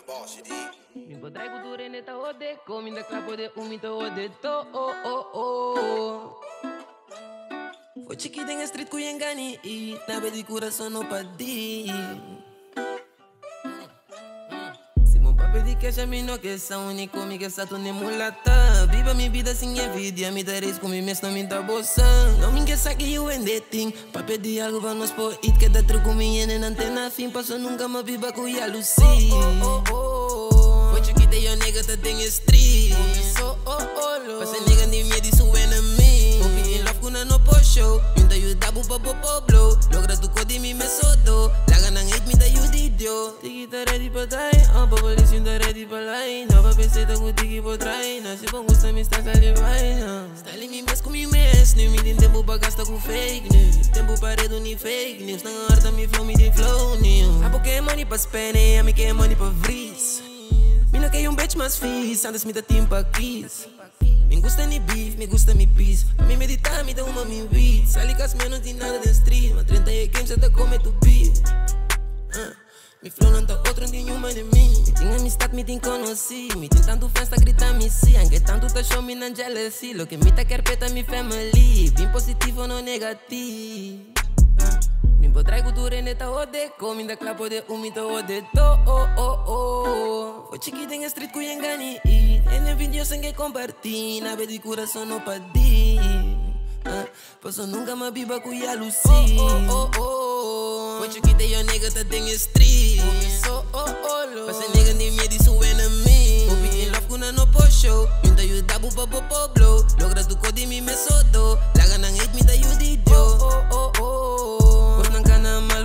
the boss, you dig? Mi potrai cultura neta ode, come da clapo de umito ode to. Foi chiquita em street cuya engani e na de coração não padi. Se mon papi di que a mim não que são único, me que sa tu nem mulata. Viva minha vida sem envidia, me dareis com mim mesmo, não me dá boção. Não me que sa que eu endeting, pa pedir algo para nós por it, que dá truco minha nem antena fim, passou nunca me viva com a Lucy. Foi chiquita e a nega tá tem street. Passa nega nem medo isso enemy. Open in love kuna no po show. Minta you dabu pa po blow. Logra tu kodi mi me sodo. Laga nang hate minta you didio. Tiki ta ready pa die. Papalis yung ta ready pa line. Napa pensei ta ku tiki po try. Nasi pang gusta mi sta sali vaina. Style mi mes com mi mes. Ni mi din tempo pa gasta ku fake news. Tempo pa redo ni fake news. Nang harta mi flow mi din flow news. Apo que money pa spene. A mi que money pa vris. Mina que bitch mais fixe. Antes me dá tempo pa kiss. Me gusta ni beef, me gusta mi peace. A mim meditar, me dá uma min beat. Sali com as menos de nada de street. Mas 30 e games até come tu beat. Me flow não tá outro nenhuma de mim. Me tem amistade, me tem conheci. Me tem tanto fãs, tá gritando me sim. Anche tanto tá show me não jealousy. Lo que me tá quer peta mi family. Bem positivo, não negativo. Me potrai cultura neta ode, come da clapo de umito ode to. Foi chiquita em street cuya engani e em vídeo sem que compartilhe, na de coração não padi. Passou nunca me biba cuya Lucy. Foi chiquita e a nega tá tem street. Passa nega nem medo isso enemy. Open in love kuna no po show. Minta you dabu pa po blow. Logra tu kodi mi me sodo. Laga nang hate minta you didio.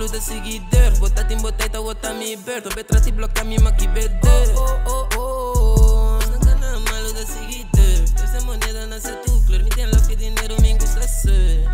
Da seguidor, botar em botar e botar me berto. Betra te bloca me maqui beder. Não cana malo da seguidor. Essa moneda nasce tu, claro. Me tem love que dinheiro me gusta ser.